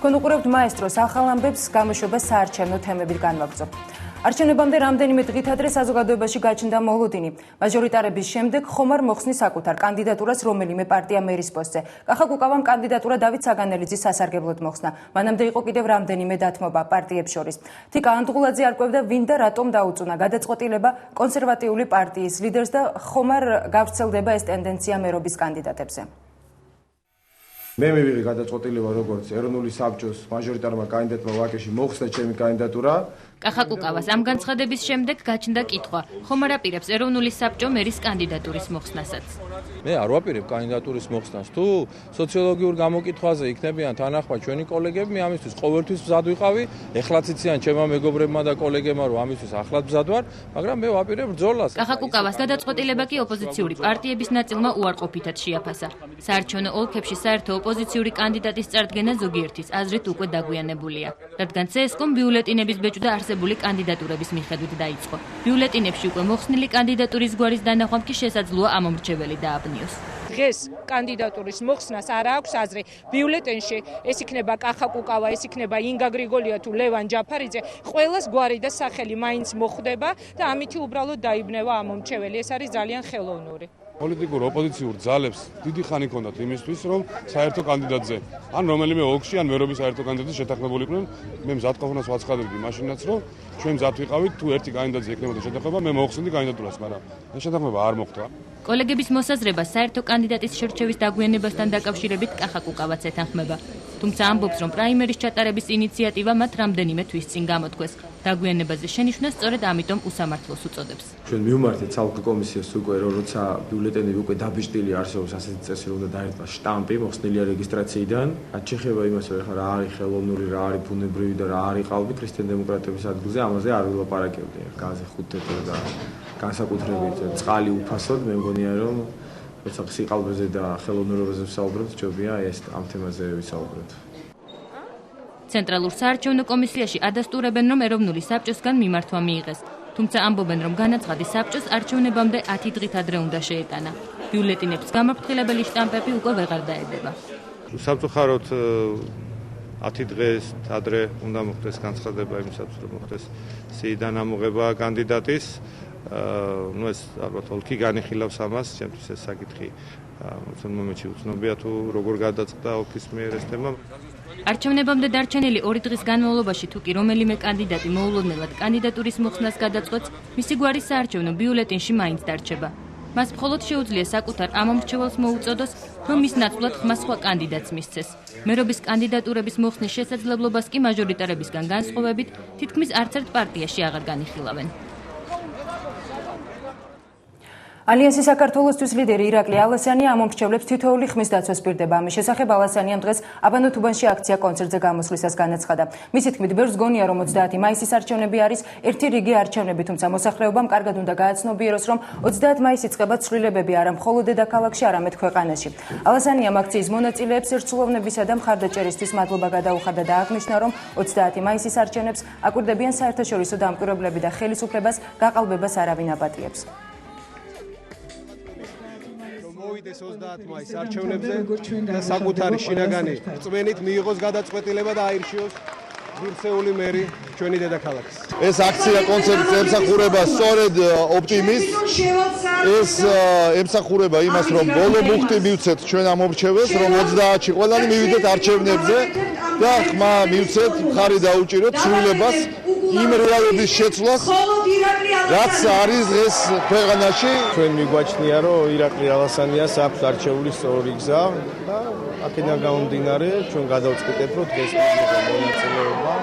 თქვენ უყურებთ მაესტროს ახალ ამბებს, გამოშვება საარჩევნო თემებით განვაგრძობ. არჩევნებამდე რამდენიმე დღით ადრე საზოგადოებაში გაჩნდა მოლოდინი. მაჟორიტარების შემდეგ ხომარ მოხსნის საკუთარ კანდიდატურას რომელიმე პარტია მერის პოსტზე. კახა კუკავამ კანდიდატურა დავით საგანელიძის სასარგებლოდ მოხსნა. მანამდე იყო კიდევ რამდენიმე დათმობა პარტიებს შორის. თიკა ანდღულაძე არკვევდა ვინ და რატომ დაუწუნა გადაწყვეტილება კონსერვატიული პარტიის ლიდერს და ხომარ გავრცელდება ეს ტენდენცია მერობის კანდიდატებზე. მე მივიღე გადაწყვეტილება როგორც ეროვნული საბჭოს მაჟორიტარმა კანდიდატმა ვაკეში მოხსნა ჩემი კანდიდატურა. კახა კუკავას ამ განცხადების შემდეგ გაჩნდა კითხვა, ხომ არ აპირებს ეროვნული საბჭო მერის კანდიდატურის მოხსნასაც. მე არ ვაპირებ კანდიდატურის მოხსნას. თუ სოციოლოგიურ გამოკითხვაზე იქნებიან თანახმა ჩვენი კოლეგები, მე ამისთვის ყოველთვის მზად ვიყავი. ეხლაც იციან ჩემმა მეგობრებმა და კოლეგებმა, რომ ამისთვის ახლად მზად ვარ, მაგრამ მე ვაპირებ ბრძოლას. კახა კუკავას გადაწყვეტილება კი ოპოზიციური პარტიების ნაწილმა უარყოფითად შეაფასა. საარჩევნო ოლქებში საერთო ოპოზიციური კანდიდატის წარდგენა ზოგიერთის აზრით უკვე დაგვიანებულია, რადგან CSKOM ბიულეტინების ბეჭვდა არსებული კანდიდატურების მიხედვით დაიწყო. ბიულეტინებში უკვე მოხსნილი კანდიდატურის გვარის დანახვამ კი შესაძლოა ამომრჩეველი დააბნიოს. დღეს კანდიდატურის მოხსნას არ აქვს აზრი. ბიულეტენში ეს იქნება კახა კუკავა, ეს იქნება ინგა გრიგოლია თუ ლევან ჯაფარიძე, ყველას გვარი და სახელი მაინც მოხვდება და ამით უბრალოდ დაიბნევა ამომრჩეველი. ეს არის ძალიან ხელოვნური. პოლიტიკურ ოპოზიციურ ძალებს დიდი ხანი ჰქონდათ იმისთვის, რომ საერთო კანდიდატზე, ან რომელიმე ოლქში, ან მერობის საერთო კანდიდატზე შეთანხმებული იყვნენ. მე მზად ყოფნას ვაცხადებდი მაშინაც, რომ ჩვენ მზად ვიყავით, თუ ერთი კანდიდატზე ექნებოდა შეთანხმება, მე მოვხსნიდი კანდიდატურას, მაგრამ ეს შეთანხმება არ მოხდა. კოლეგების მოსაზრება საერთო კანდიდატის შერჩევის დაგვიანებასთან დაკავშირებით კახა კუკავაც ეთანხმება. თუმცა ამბობს, რომ პრაიმერის ჩატარების ინიციატივა მათ რამდენიმე თვის წინ გამოთქვეს. დაგვიანებაზე შენიშვნა სწორედ ამიტომ უსამართლოს უწოდებს. ჩვენ მივმართეთ საოლქო კომისიას უკვე, როცა ბიულეტენები უკვე დაბეჭდილი არსებობს, ასეთი წესი უნდა დაერქვა შტამპი მოხსნილია რეგისტრაციიდან. რაც შეეხება იმას, რომ ეხლა რა არის ხელოვნური, რა არის ბუნებრივი და რა არის ყალბი ქრისტიან დემოკრატების ადგილზე, ამაზე არ ვილაპარაკებდი. გაზი 5 თეთრ და განსაკუთრებით წყალი უფასოდ, მე მგონია, რომ როცა სიყალბეზე და ხელოვნურობაზე ვსაუბრობთ, ჯობია ეს ამ თემაზე ვისაუბროთ. ცენტრალურ საარჩევნო კომისიაში ადასტურებენ, რომ ეროვნული საბჭოსგან მიმართვა მიიღეს. თუმცა ამბობენ, რომ განაცხადი საბჭოს არჩევნებამდე 10 დღით ადრე უნდა შეეტანა. ბიულეტინებს გამაფრთხილებელი შტამპები უკვე ვეღარ დაედება. სამწუხაროდ 10 დღეს ადრე უნდა მოხდეს განცხადება იმისათვის, რომ მოხდეს სიიდან ამოღება კანდიდატის. ეს ალბათ ოლქი განიხილავს ამას, ჩემთვის ეს საკითხი ამ მომენტში უცნობია თუ როგორ გადაწყდა ოლქის მიერ ეს თემა. არჩევნებამდე დარჩენილი 2 დღის განმავლობაში თუ კი რომელიმე კანდიდატი მოულოდნელად კანდიდატურის მოხსნას გადაწყვეტს, მისი გვარი საარჩევნო ბიულეტინში მაინც დარჩება. მას მხოლოდ შეუძლია საკუთარ ამომრჩეველს მოუწოდოს, რომ მის ნაცვლად ხმა სხვა კანდიდატს მისცეს. მერობის კანდიდატურების მოხსნის შესაძლებლობას კი მაჟორიტარებისგან განსხვავებით თითქმის არც ერთ პარტიაში აღარ განიხილავენ. ალიანსის საქართველოსთვის ლიდერი ირაკლი ალასიანი ამომრჩევლებს თითოეული ხმის დაცვას პირდება. ამის შესახებ ალასიანიამ დღეს აბანოთუბანში აქცია კონცერტზე გამოსვლისას განაცხადა. მისი თქმით, ბევრს გონია, რომ 30 მაისის არჩევნები არის ერთი რიგი არჩევნები, თუმცა მოსახლეობამ კარგად უნდა გააცნობიეროს, რომ 30 მაისს იწყება ცვლილებები არა მხოლოდ დედაქალაქში, არამედ ქვეყანაში. ალასიანიამ აქციის მონაწილეებს ერთსულოვნებისა და მხარდაჭერისთვის მადლობა გადაუხადა და აღნიშნა, რომ 30 მაისის არჩევნებს აკვირდებიან საერთაშორისო დამკვირვებლები და ხელისუფლებას გაყალბებას არავინ აპატიებს. მოვიდეს 30 მაისის არჩევნებზე და საკუთარი შინაგანი რწმენით მიიღოს გადაწყვეტილება და აირჩიოს ღირსეული მერი ჩვენი დედაქალაქის. ეს აქცია კონცერტი ემსახურება სწორედ ოპტიმიზმს. ეს ემსახურება იმას, რომ ბოლო მუხტი მივცეთ ჩვენ ამომრჩეველს, რომ 30-ში ყველანი მივიდეთ არჩევნებზე და ხმა მივცეთ, მხარი დაუჭიროთ ცვლილებას, იმ რეალობის შეცვლას, რაც არის დღეს ქვეყანაში. ჩვენ მიგვაჩნია, რომ ირაკლი ალასანიას აქვს არჩეული სწორი გზა და აქედან გამომდინარე ჩვენ გადავწყვიტებთ, რომ დღეს მონაწილეობა.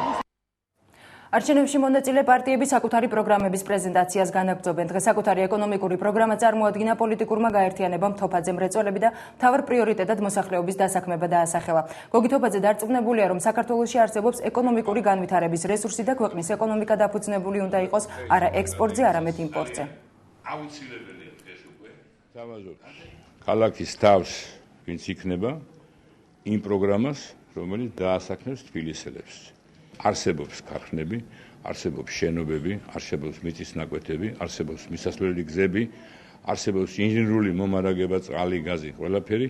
არჩევნებში მონაწილე პარტიები საკუთარი პროგრამების პრეზენტაციას განაგრძობენ. დღეს საკუთარი ეკონომიკური პროგრამა წარმოადგინა პოლიტიკურმა გაერთიანებამ თოფაძე მრეწველები და მთავარ პრიორიტეტად მოსახლეობის დასაქმება დაასახელა. გოგი თოფაძე დარწმუნებულია, რომ საქართველოში არსებობს ეკონომიკური განვითარების რესურსი და ქვეყნის ეკონომიკა დაფუძნებული უნდა იყოს არა ექსპორტზე, არამედ იმპორტზე. აუცილებელია დღეს უკვე ქალაქის თავს ვინც იქნება იმ პროგრამას, რომელიც დაასაქმებს თბილისელებს. არსებობს ქარხნები, არსებობს შენობები, არსებობს მიწის ნაკვეთები, არსებობს მისასვლელი გზები, არსებობს ინჟინერული მომარაგება, წყალი, გაზი, ყველაფერი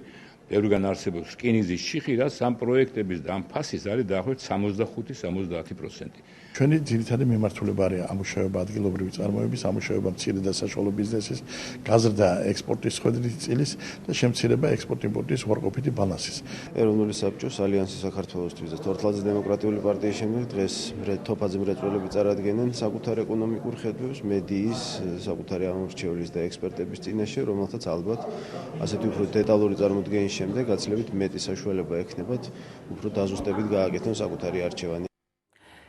ბევრგან არსებობს რკინიგზის შიხი, რაც ამ პროექტების და ამ ფასის არის დაახლოებით 65-70%. ჩვენი ძირითადი მიმართულება არის ამუშავება ადგილობრივი წარმოების, ამუშავება მცირე და საშუალო ბიზნესის, გაზრდა ექსპორტის ხვედრითი წილის და შემცირება ექსპორტ-იმპორტის უარყოფითი ბალანსის. ეროვნული საბჭოს ალიანსი საქართველოსთვის და თორთლაძის დემოკრატიული პარტიის შემდეგ დღეს თოფაძე მრეწველები წარადგენენ საკუთარ ეკონომიკურ ხედვებს, მედიის, საკუთარი ამორჩევლის და ექსპერტების წინაშე, რომელთაც ალბათ ასეთი უფრო დეტალური წარმოდგენის შემდეგ გაცილებით მეტი საშუალება ექნებათ უფრო დაზუსტებით გააკეთონ საკუთარი არჩევანი.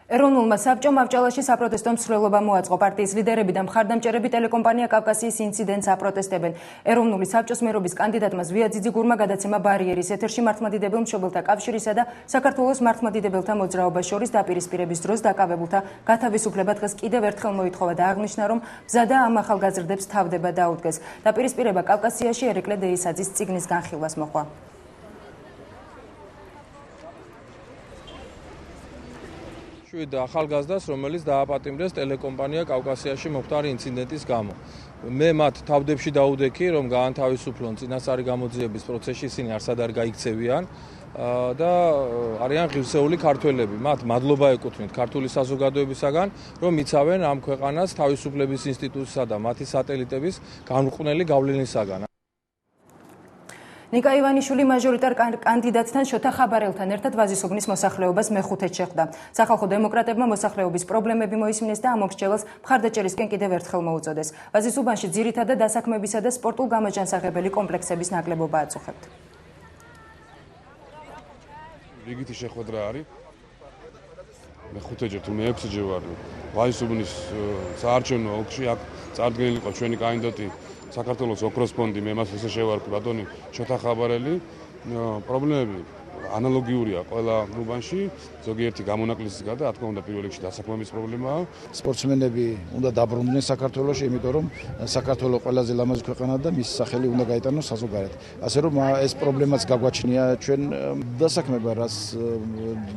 ეროვნულმა საბჭომ ავჭალაში საპროტესტო მსვლელობა მოაწყო. პარტიის ლიდერები და მხარდამჭერები ტელეკომპანია კავკასიის ინციდენტს აპროტესტებენ. ეროვნული საბჭოს მერობის კანდიდატმა ზვია ძიძიგურმა გადაცემა ბარიერის ეთერში მართლმადიდებელ მშობელთა კავშირისა და საქართველოს მართლმადიდებელთა მოძრაობას შორის დაპირისპირების დროს დაკავებულთა გათავისუფლება დღეს კიდევ ერთხელ მოითხოვა და აღნიშნა, რომ მზადა ამ ახალგაზრდებს თავდება დაუდგეს. დაპირისპირება კავკასიაში ერეკლე დეისაძის წიგნის განხილვას მოჰყვა. და ახალგაზრდას, რომელიც დააპატიმრეს ტელეკომპანია კავკასიაში მომხდარი ინციდენტის გამო. მე მათ თავდებში დაუდექი, რომ გაანთავისუფლონ წინასწარი გამოძიების პროცესში, ისინი არსად არ გაიქცევიან და არიან ღირსეული ქართველები. მათ მადლობა ეკუთვნით ქართული საზოგადოებისაგან, რომ იცავენ ამ ქვეყანას თავისუფლების ინსტიტუტსა და მათი სატელიტების განმყნელი გავლენისაგან. ნიკა ივანიშვილი მაჟორიტარ კანდიდატთან შოთა ხაბარელთან ერთად ვაზისუბნის მოსახლეობას მეხუთედ შეხვდა. სახალხო დემოკრატებმა მოსახლეობის პრობლემები მოისმინეს და ამ მომრჩეველს მხარდაჭერისკენ კიდევ ერთხელ მოუწოდეს. ვაზისუბანში ძირითადად დასაქმებისა და სპორტულ გამაჯანსაღებელი კომპლექსების ნაკლებობა აწუხებთ. რიგითი შეხვედრა არის. მეხუთეჯერ თუ მეექვსეჯერ ვარ ვაზისუბნის საარჩევნო ოლქში, აქ წარდგენილი იყო ჩვენი კანდიდატი საქართველოს ოქროს ფონდი, მე მას ესე შევარკვი ბატონი შოთა ხაბარელი. პრობლემები ანალოგიურია ყველა უბანში, ზოგიერთი გამონაკლისის გარდა, რა თქმა უნდა, პირველ რიგში დასაქმების პრობლემაა. სპორტსმენები უნდა დაბრუნდნენ საქართველოში, იმიტომ რომ საქართველოს ყველაზე ლამაზი ქვეყანაა და მის სახელი უნდა გაიტანოს საზოგადოებად. ასე რომ ეს პრობლემაც გაგვაჩნია ჩვენ დასაქმება, რაც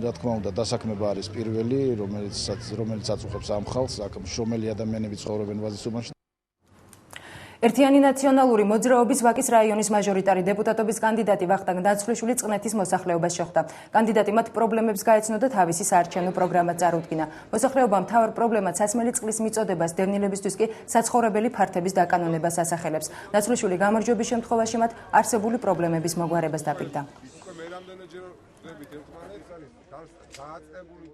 რა თქმა უნდა, დასაქმება არის პირველი, რომელიც აწუხებს ამ ხალხს, აქ მშრომელი ადამიანები ცხოვრობენ ვაზისუბანში. ერთიანი ნაციონალური მოძრაობის ვაკის რაიონის მაჟორიტარი დეპუტატობის კანდიდატი ვახტანგ დაცვლიშვილი წყნეთის მოსახლეობას შეხვდა. კანდიდატი მათ პრობლემებს გაეცნო და თავისი საარჩევნო პროგრამა წარუდგინა. მოსახლეობამ მთავარ პრობლემად სასმელი წყლის მიწოდებას, დევნილებისთვის კი საცხოვრებელი ფართების დაკანონებას ასახელებს. დაცვლიშვილი გამარჯვების შემთხვევაში მათ არსებული პრობლემების მოგვარებას დაპირდა.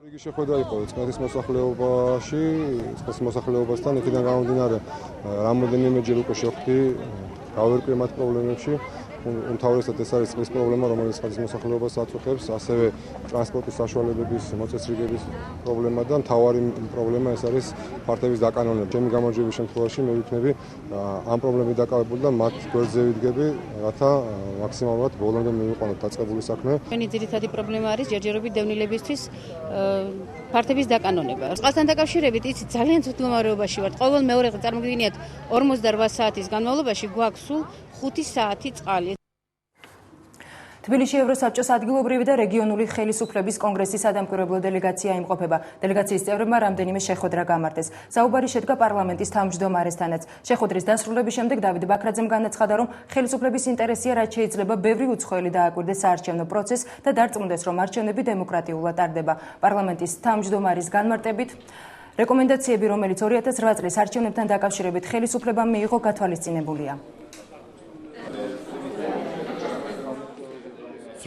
რიგი შეხვედრა იყო წყნეთის მოსახლეობაში, წყნეთის მოსახლეობასთან იქიდან გამომდინარე რამოდენიმეჯერ უკვე შევხვდი, გავერკვე მათ პრობლემებში. უმთავრესად ეს არის წყლის პრობლემა, რომელიც წყნეთის მოსახლეობას აწუხებს, ასევე ტრანსპორტის საშუალებების მოწესრიგების პრობლემა და მთავარი პრობლემა ეს არის ფართების დაკანონება. ჩემი გამარჯვების შემთხვევაში მე ვიქნები ამ პრობლემით დაკავებული და მათ გვერდზე ვიდგები, რათა მაქსიმალურად ბოლომდე მივიყვანოთ დაწყებული საქმე. ჩვენი ძირითადი პრობლემა არის ჯერჯერობით დევნილებისთვის ფართების დაკანონება. წყალთან დაკავშირებით იცით ძალიან ცუდ მდგომარეობაში ვართ. ყოველ მეორე დღე წარმოგიდგენიათ 48 საათის განმავლობაში გვაქვს სულ 5 საათი წყალი. თბილისში ევროსაბჭოს ადგილობრივი და რეგიონული ხელისუფლების კონგრესის სადამკვირვებლო დელეგაცია იმყოფება. დელეგაციის წევრებმა რამდენიმე შეხვედრა გამართეს. საუბარი შედგა პარლამენტის თავმჯდომარესთანაც. შეხვედრის დასრულების შემდეგ დავით ბაქრაძემ განაცხადა, რომ ხელისუფლების ინტერესია, რაც შეიძლება ბევრი უცხოელი დააკვირდეს საარჩევნო პროცესს და დარწმუნდეს, რომ არჩევნები დემოკრატიულად ტარდება. პარლამენტის თავმჯდომარის განმარტებით რეკომენდაციები, რომელიც 2008 წლის არჩევნებთან დაკავშირებით ხელისუფლებამ მიიღო, გათვალისწინებულია.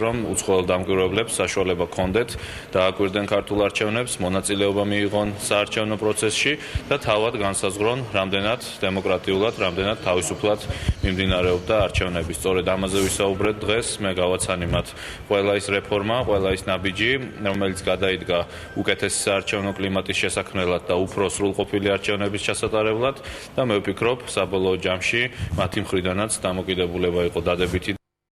რომ უცხოელ დამკვირვებლებს საშუალება ჰქონდეთ დააკვირდნენ ქართულ არჩევნებს, მონაწილეობა მიიღონ საარჩევნო პროცესში და თავად განსაზღვრონ, რამდენად დემოკრატიულად, რამდენად თავისუფლად მიმდინარეობდა არჩევნები. სწორედ ამაზე ვისაუბრეთ დღეს. მე გავაცანი მათ ყველა ის რეფორმა, ყველა ის ნაბიჯი, რომელიც გადაიდგა უკეთესი საარჩევნო კლიმატის შესაქმნელად და უფრო სრულყოფილი არჩევნების ჩასატარებლად და მე ვფიქრობ, საბოლოო ჯამში მათი მხრიდანაც დამოკიდებულება იყო დადებითი.